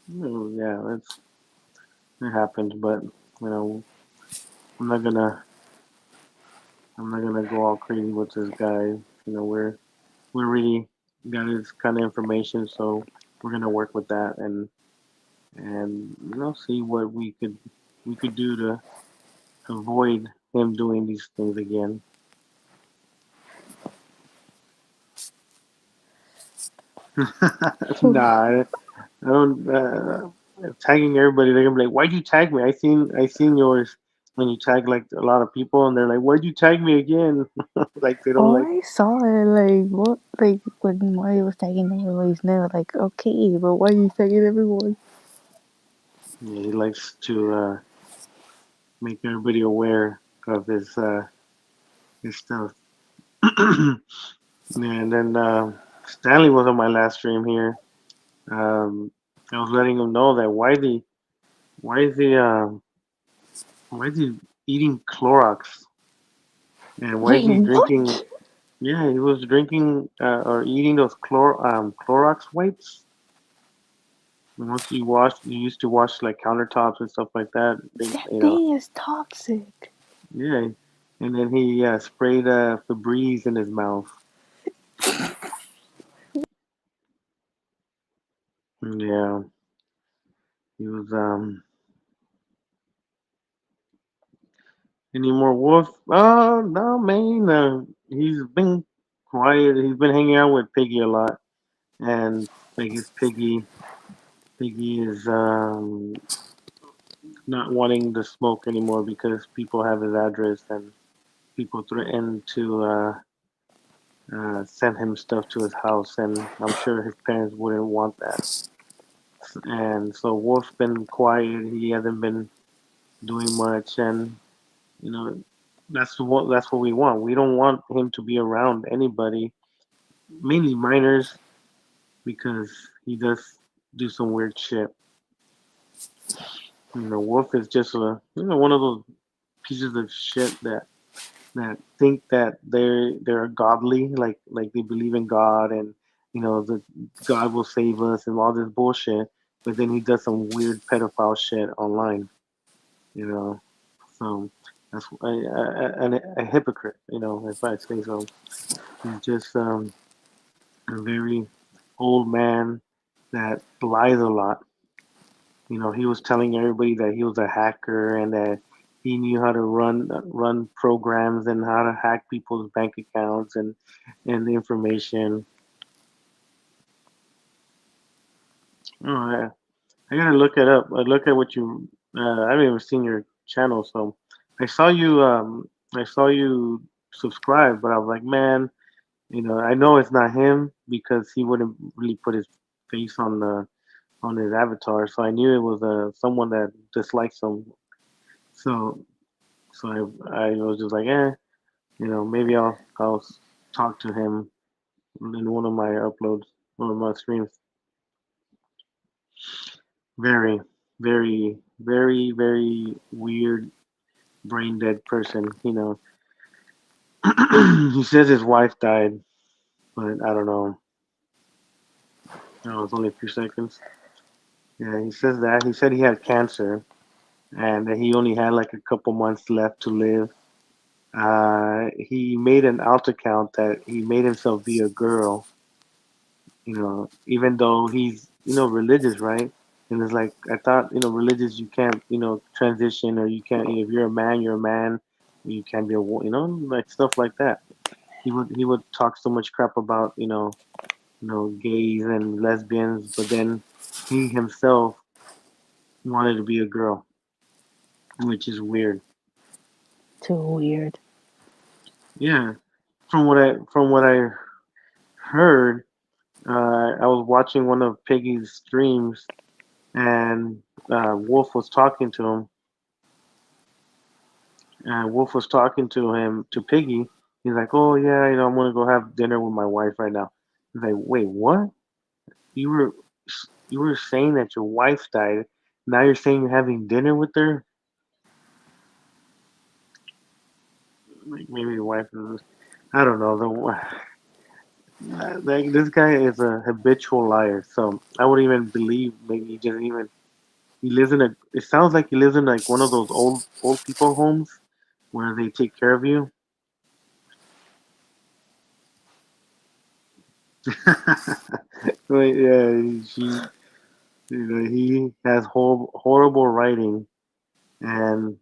Yeah, it happens, but you know, I'm not gonna I'm not gonna go all crazy with this guy. We're really got his kind of information, so we're gonna work with that and see what we could do to avoid him doing these things again. Nah, I don't. Tagging everybody, they're gonna be like, "Why'd you tag me? I seen yours." When you tag like a lot of people, and they're like, "Why'd you tag me again?" Like they don't Oh, like. I saw it. Like what? Like when Mario was tagging everybody's name. Like okay, but why are you tagging everyone? Yeah, he likes to make everybody aware of his stuff. And then Stanley was on my last stream here. Um, I was letting him know that why is he eating Clorox and why is Wait, he drinking? what? Yeah, he was drinking or eating those Clorox wipes. Once you used to wash like countertops and stuff like that. That thing is toxic. Yeah. And then he sprayed Febreze in his mouth. Yeah, he was. Any more Wolf? Oh no, man. He's been quiet. He's been hanging out with Piggy a lot, and I guess Piggy is not wanting to smoke anymore because people have his address and people threaten to send him stuff to his house, and I'm sure his parents wouldn't want that. And so Wolf's been quiet. He hasn't been doing much, and you know that's what we want. We don't want him to be around anybody, mainly minors, because he does do some weird shit. Wolf is just one of those pieces of shit that think that they're godly, like they believe in God and that God will save us and all this bullshit. But then he does some weird pedophile shit online, you know. So that's a hypocrite, if I say so. He's just a very old man that lies a lot. He was telling everybody that he was a hacker and that he knew how to run programs and how to hack people's bank accounts and the information. Oh, I gotta look it up. I look at what you. I haven't even seen your channel, so I saw you. I saw you subscribe, but I was like, man, I know it's not him because he wouldn't really put his face on his avatar, so I knew it was someone that dislikes him. So so I was just like, maybe I'll talk to him in one of my uploads, one of my streams. Very, very, very, very weird, brain dead person. He says his wife died, but I don't know. No, it's only a few seconds. Yeah, he says that. He said he had cancer and that he only had like a couple months left to live. He made an alt account that he made himself be a girl, even though he's, religious, right? And it's like, I thought, religious, you can't, transition or you can't, if you're a man, you're a man, you can't be a woman, like stuff like that. He would talk so much crap about, gays and lesbians, but then he himself wanted to be a girl, which is weird. Too weird. Yeah. From what I heard, I was watching one of Piggy's streams and Wolf was talking to him. Wolf was talking to him to Piggy. He's like, "Oh yeah, I'm gonna go have dinner with my wife right now." He's like, "Wait, what? You were you were saying that your wife died, Now you're saying you're having dinner with her? Like maybe your wife is. I don't know. This guy is a habitual liar. So I wouldn't even believe. Maybe he just even he lives in a. It sounds like he lives in like one of those old people homes where they take care of you. Right, yeah, he has horrible writing, and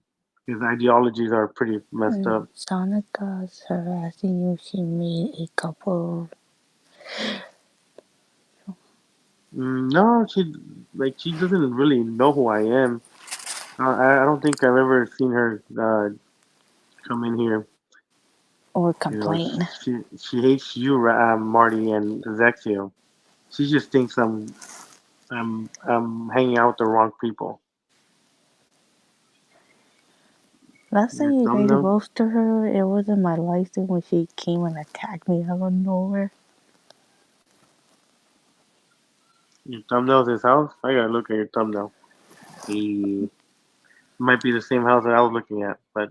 his ideologies are pretty messed up. Sonika's harassing you. She made a couple. No, she doesn't really know who I am. I don't think I've ever seen her come in here. Or You know, complain. she hates you, Marty and Zexio. She just thinks I'm hanging out with the wrong people. Last time Your you guys thumbnail, roasted her, it was in my live stream when she came and attacked me out of nowhere. your thumbnail's his house. I gotta look at your thumbnail. He might be the same house that I was looking at, but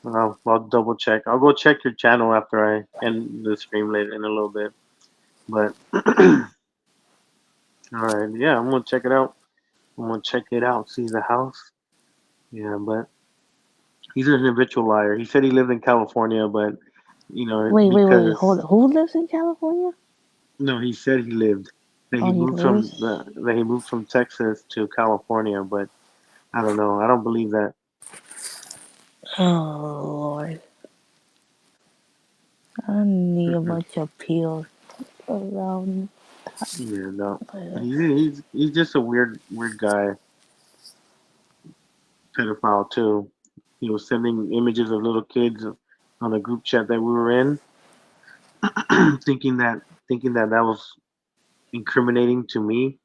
I'll double check. I'll go check your channel after I end the stream later in a little bit. But all right, yeah, I'm gonna check it out. I'm gonna check it out. See the house. Yeah, but he's an habitual liar. He said he lived in California, but Wait, hold because on. Who lives in California? no, he said he lived Oh, he that he moved from Texas to California, but I don't know. I don't believe that. Oh, Lord. I need a Mm-mm. bunch of pills around. Yeah, no. He's just a weird guy, pedophile too. He was sending images of little kids on the group chat that we were in, thinking that that was incriminating to me.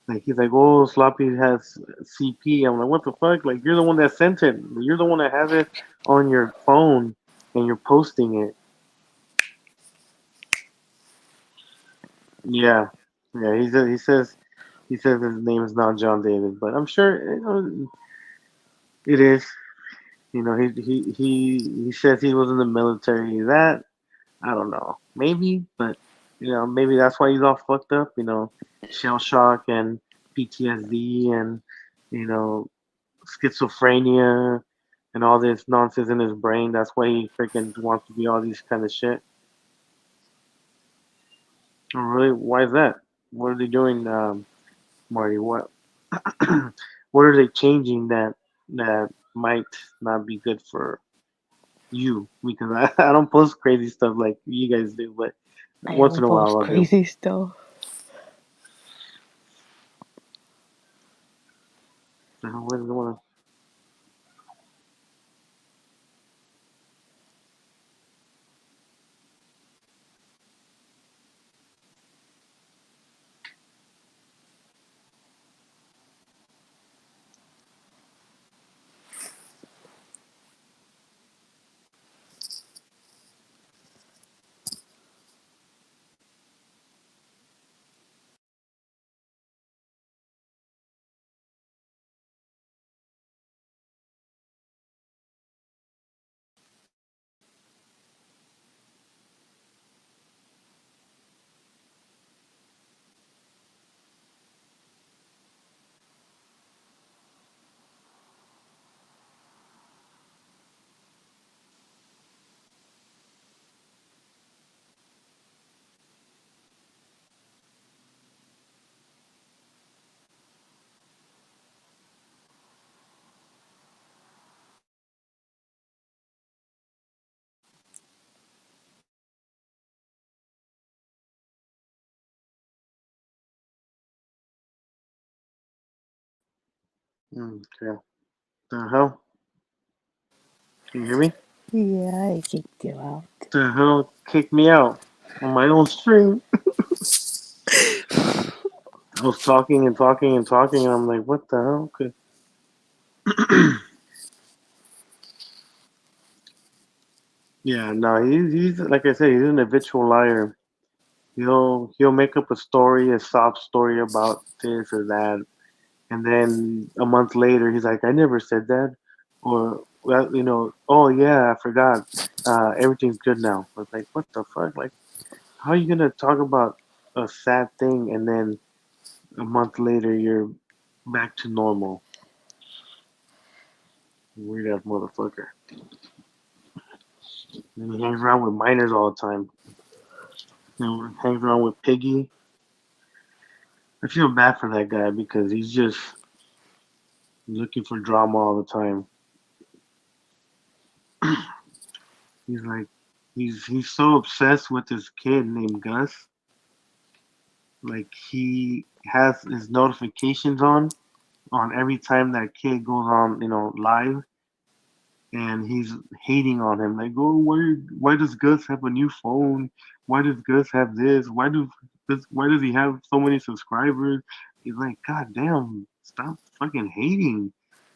Like he's like, oh, Sloppy has CP. I'm like, what the fuck? Like you're the one that sent it. You're the one that has it on your phone, and you're posting it. Yeah, yeah. He says his name is not John David, but I'm sure it is. He says he was in the military. That I don't know. Maybe, but maybe that's why he's all fucked up. Shell shock and PTSD and you know schizophrenia and all this nonsense in his brain. That's why he freaking wants to be all these kind of shit. Oh, really? Why is that? What are they doing, Marty? What what are they changing that might not be good for you? Because I don't post crazy stuff like you guys do, but I once in don't a while post I'll do. crazy stuff. What is going on? Okay. The hell? Can you hear me? Yeah, I kicked you out. The hell kicked me out on my own stream. I was talking and talking and talking, and I'm like, what the hell? Okay. Yeah, no, he's like I said, he's an habitual liar. He'll make up a story, a sob story about this or that, And then a month later, he's like, I never said that. Or, well, oh yeah, I forgot. Everything's good now. I was like, what the fuck? Like, how are you gonna talk about a sad thing and then a month later you're back to normal? Weird ass motherfucker. And he hangs around with minors all the time. Hangs around with Piggy. I feel bad for that guy because he's just looking for drama all the time. He's like, he's so obsessed with this kid named Gus. Like he has his notifications on every time that kid goes on, live, and he's hating on him. Like, oh, why does Gus have a new phone? Why does Gus have this? Why does he have so many subscribers? He's like, God damn, stop fucking hating.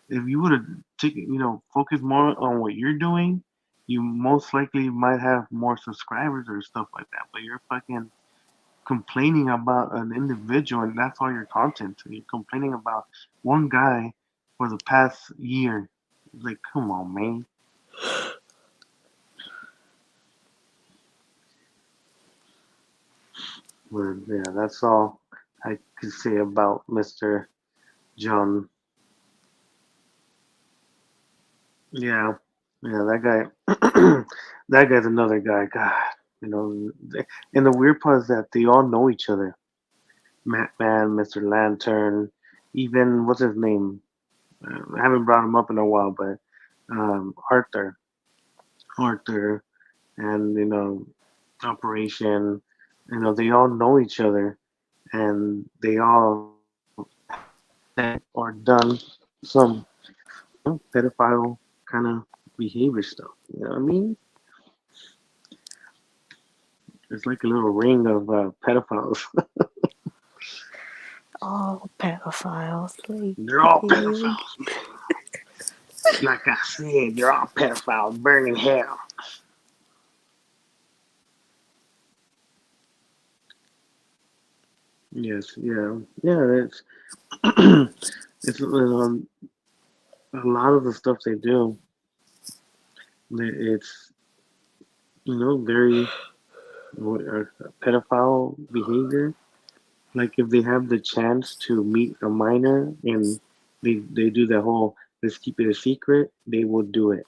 If you would have taken, focus more on what you're doing, you most likely might have more subscribers or stuff like that. But you're fucking complaining about an individual, and that's all your content. You're complaining about one guy for the past year. Like, come on, man. But yeah, that's all I could say about Mr. John. Yeah, yeah, that guy. That guy's another guy. God, and the weird part is that they all know each other. Man, Mr. Lantern, even what's his name? I haven't brought him up in a while, but Arthur, Arthur, and Operation. They all know each other, and they all said or done some pedophile kind of behavior stuff. You know what I mean? It's like a little ring of pedophiles. Oh, pedophiles. Like, They're all really? pedophiles, man. Like I said, they're all pedophiles, burning hell. Yes, yeah, yeah. It's it's a lot of the stuff they do. It's very pedophile behavior. Like if they have the chance to meet a minor and they do the whole let's keep it a secret, they will do it.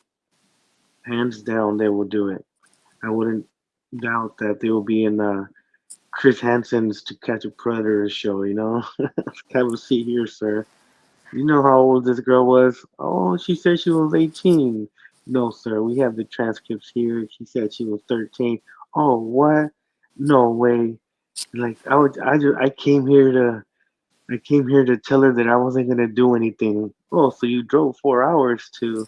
Hands down, they will do it. I wouldn't doubt that they will be in Chris Hansen's To Catch a Predator show. Have a seat here, sir. You know how old this girl was? Oh, she said she was 18. No, sir, we have the transcripts here. She said she was 13. Oh, what? No way. Like I came here to tell her that I wasn't gonna do anything. Oh, so you drove 4 hours to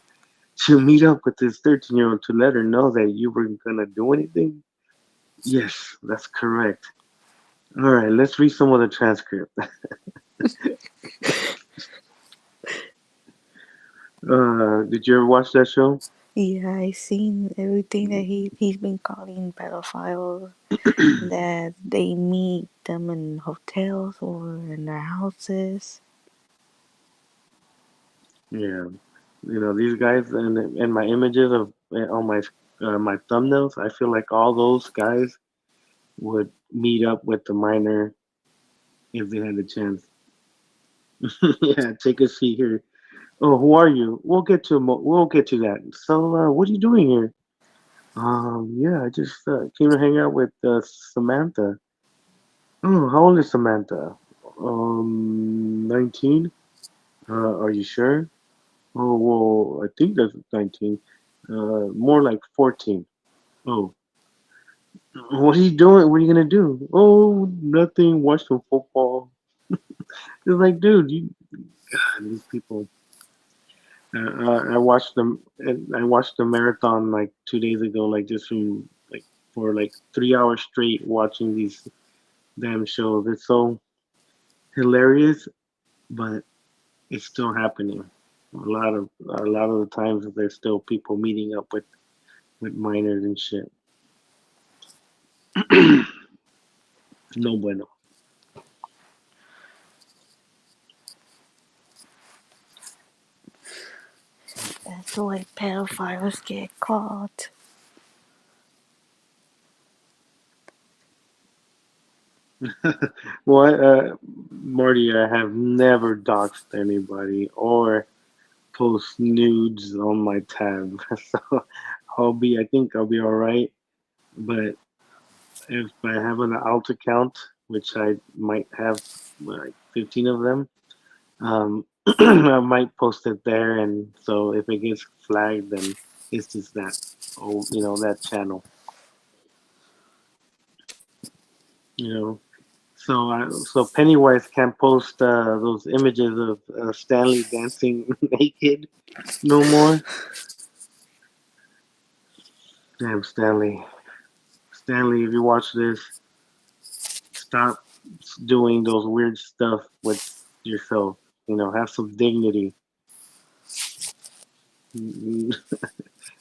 meet up with this 13-year-old to let her know that you weren't gonna do anything? Yes, that's correct. All right, let's read some of the transcript. Did you ever watch that show? Yeah, I seen everything that he's been calling pedophiles. That they meet them in hotels or in their houses. Yeah, these guys and my images of on my thumbnails. I feel like all those guys would meet up with the minor if they had the chance. Yeah, take a seat here. Oh, who are you? We'll get to that. So, what are you doing here? Yeah, I just came to hang out with Samantha. Oh, how old is Samantha? 19. Are you sure? Oh, well, I think that's 19. More like 14. Oh, what are you doing? What are you gonna do? Oh, nothing. Watch some football. It's like, dude, God, these people. I watched them. I watched the marathon like 2 days ago, like just from like for like 3 hours straight watching these damn shows. It's so hilarious, but it's still happening. A lot of the times there's still people meeting up with minors and shit. No bueno. so like pedophiles get caught. Well, Marty, I have never doxed anybody or post nudes on my tab, so I think I'll be all right. But if I have an alt account, which I might have like 15 of them, I might post it there, and so if it gets flagged, then it's just that old, that channel, you know. So Pennywise can't post those images of Stanley dancing naked no more. Damn, Stanley. Stanley, if you watch this, stop doing those weird stuff with yourself. Have some dignity. And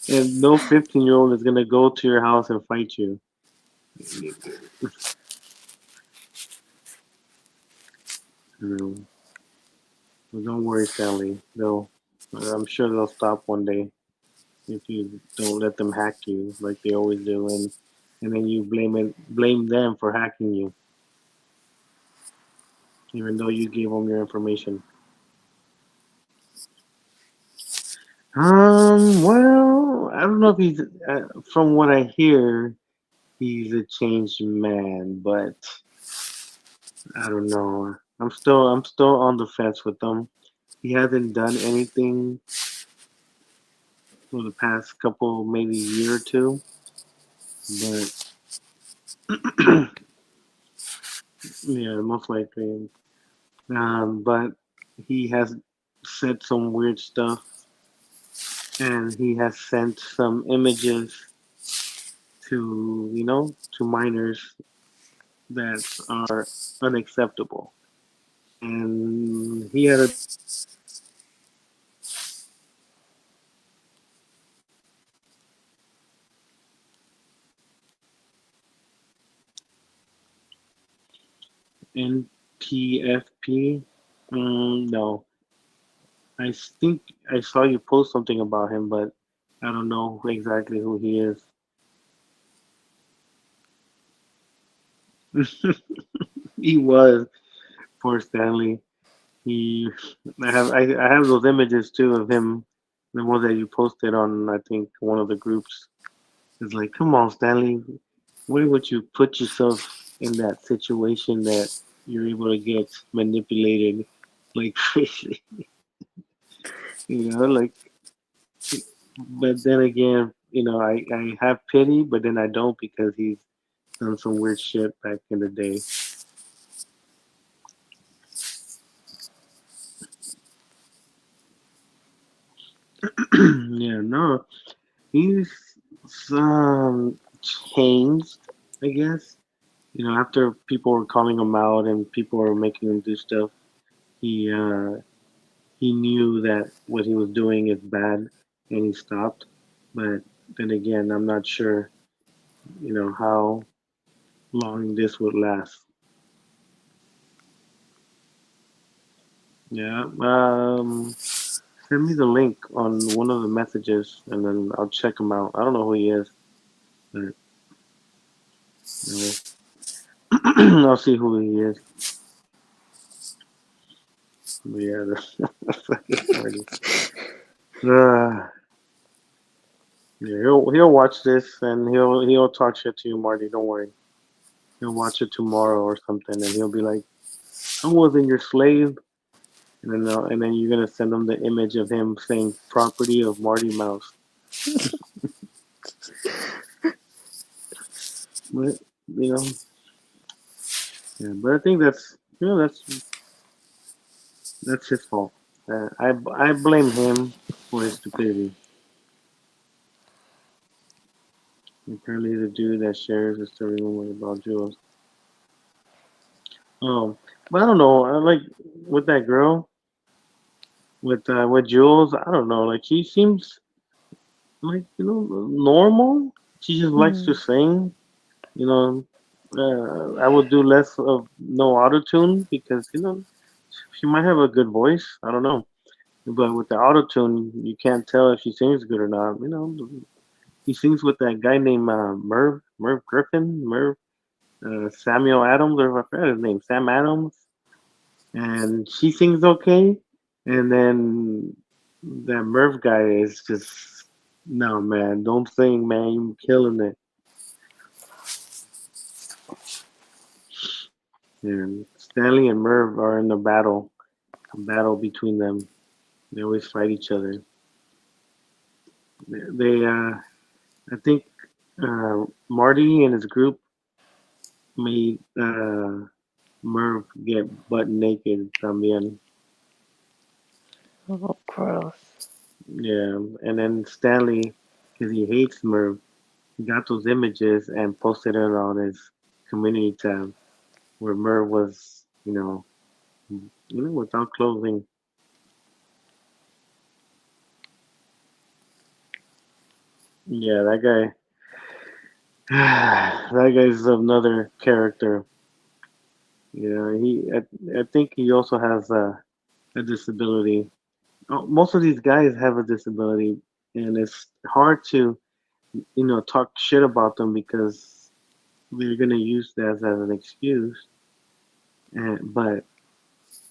no 15-year-old is gonna go to your house and fight you. You know, but don't worry, Stanley. I'm sure they'll stop one day if you don't let them hack you like they always do, and then you blame them for hacking you, even though you gave them your information. Well, I don't know if from what I hear, he's a changed man, but I don't know. I'm still on the fence with him. He hasn't done anything for the past couple, maybe year or two, but yeah, most likely. But he has said some weird stuff, and he has sent some images to minors that are unacceptable. And he had a NTFP. No, I think I saw you post something about him, but I don't know exactly who he is. He was poor Stanley. He, I have those images too of him, the ones that you posted on I think one of the groups. It's like, come on, Stanley, why would you put yourself in that situation that you're able to get manipulated like crazy? Like, but then again, I have pity, but then I don't because he's done some weird shit back in the day. Yeah, no, he's um changed, I guess. After people were calling him out and people were making him do stuff, he uh he knew that what he was doing is bad and he stopped. But then again, I'm not sure, how long this would last. Yeah. Send me the link on one of the messages and then I'll check him out. I don't know who he is, but you I'll see who he is. But yeah, the fucking party. Uh, yeah, he'll watch this and he'll talk shit to you, Marty. Don't worry. He'll watch it tomorrow or something, and he'll be like, "I wasn't your slave," and then you're gonna send him the image of him saying "property of Marty Mouse." But you know, yeah. But I think that's his fault. I blame him for his stupidity. Apparently, the dude that shares the story rumor about Jules. But I don't know. I like with that girl with Jules. I don't know. Like she seems like normal. She just likes to Hmm. sing. You know, I would do less of no auto tune because she might have a good voice. I don't know. But with the auto tune, you can't tell if she sings good or not. He sings with that guy named Merv Griffin, Samuel Adams, or I forgot his name, Sam Adams, and she sings okay. And then that Merv guy is just no man, don't sing, man, you killing it. And Stanley and Merv are in a battle between them. They always fight each other. I think Marty and his group made Merv get butt naked también. Oh, gross. Yeah, and then Stanley, because he hates Merv, he got those images and posted it on his community tab where Merv was, without clothing. Yeah, that guy. That guy's another character. I think he also has a disability. Most of these guys have a disability, and it's hard to, talk shit about them because they're gonna use that as an excuse. But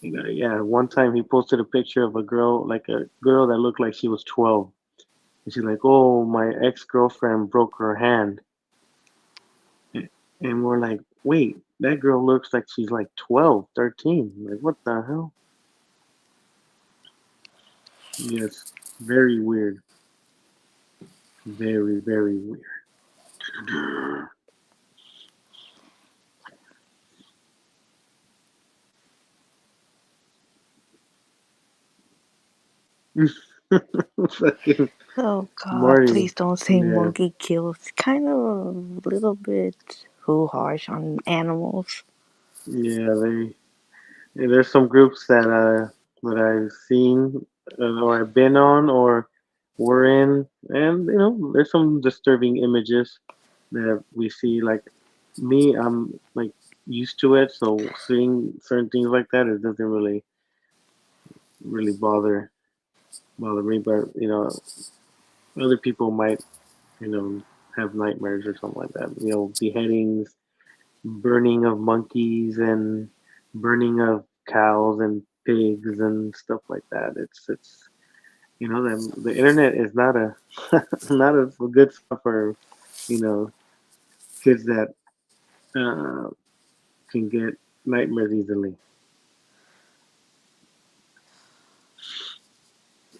yeah, one time he posted a picture of a girl that looked like she was 12, and she's like, "Oh, my ex-girlfriend broke her hand," and we're like, "Wait, that girl looks like she's like 12, 13. Like, what the hell?" Yes, very weird, very very weird. Fucking Oh God, Marty. please don't say Yeah, monkey kills. Kind of a little bit too harsh on animals. yeah. There's some groups that I've seen or I've been on or were in, and there's some disturbing images that we see. Like me, I'm like used to it, so seeing certain things like that, it doesn't really bother me. But other people might have nightmares or something like that. Beheadings, burning of monkeys, and burning of cows and pigs and stuff like that. It's the internet is not a not a good spot for you know kids that uh, can get nightmares easily.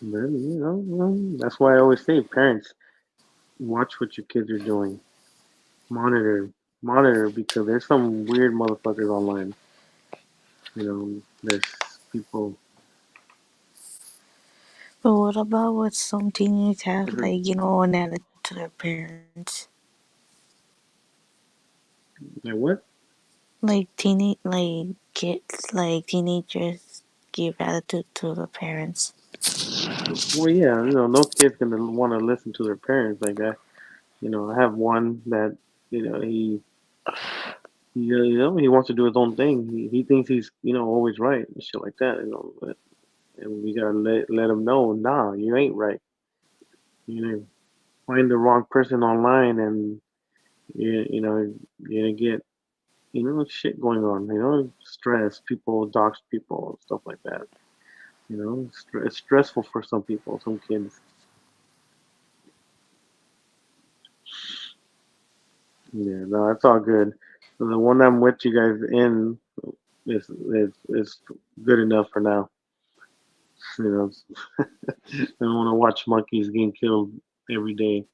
But that's why I always say, parents, watch what your kids are doing. Monitor, monitor, because there's some weird motherfuckers online. There's people. But what about what some teenagers have, Like like, an attitude to their parents? what? Kids, like teenagers give attitude to the parents. Well, yeah, no kid's gonna want to listen to their parents like that. I have one that you know he he wants to do his own thing. He thinks he's always right and shit like that. And we gotta let him know, nah, you ain't right. You know, find the wrong person online, and you're gonna get shit going on. Stress, people dox people, stuff like that. It's stressful for some people, some kids. Yeah, no, that's all good. So the one I'm with you guys in is good enough for now. You know, I don't want to watch monkeys getting killed every day.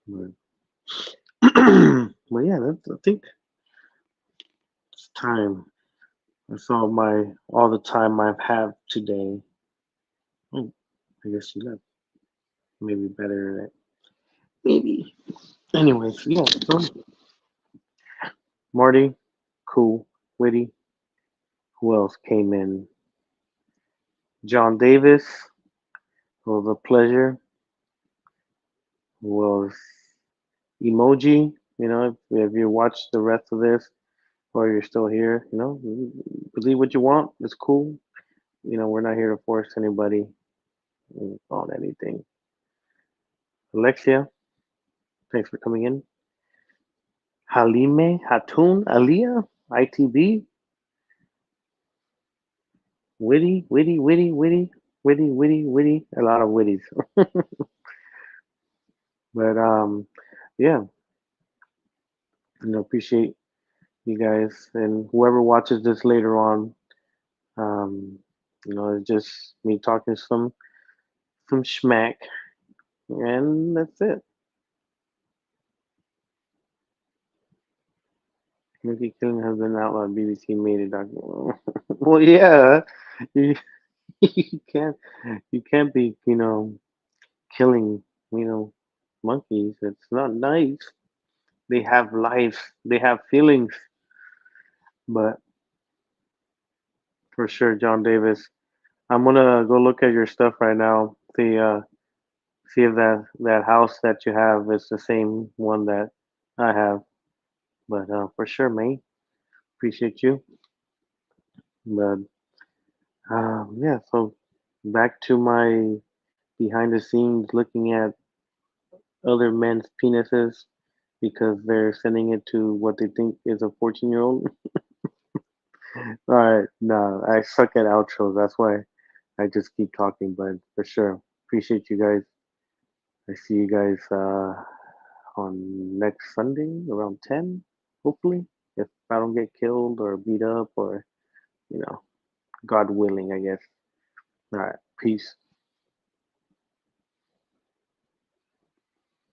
But, but yeah, I think it's time. That's all the time I've had today. Oh, I guess she left. Maybe better. Maybe. Anyways, yeah. So Marty, cool, witty. Who else came in? John Davis was a pleasure. Was Emoji. If you watch the rest of this, or you're still here. Believe what you want. It's cool. We're not here to force anybody on anything. Alexia, thanks for coming in. Halime, Hatun, Aliyah, ITB, witty, witty, witty, witty, witty, witty, witty. A lot of witties. But yeah, appreciate you guys and whoever watches this later on. Um, it's just me talking some schmack, and that's it. Mickey Killing has been outlawed. BBC made a document. Well, yeah, you, you can't you can't be killing monkeys. It's not nice. They have life. They have feelings. But for sure, John Davis, I'm gonna go look at your stuff right now. See if that house that you have is the same one that I have. But for sure, mate, appreciate you. But yeah, so back to my behind the scenes looking at other men's penises because they're sending it to what they think is a 14-year-old. All right, no, I suck at outros. That's why I just keep talking. But for sure, appreciate you guys. I see you guys on next Sunday around 10, hopefully. If I don't get killed or beat up or, you know, God willing, I guess. All right, peace.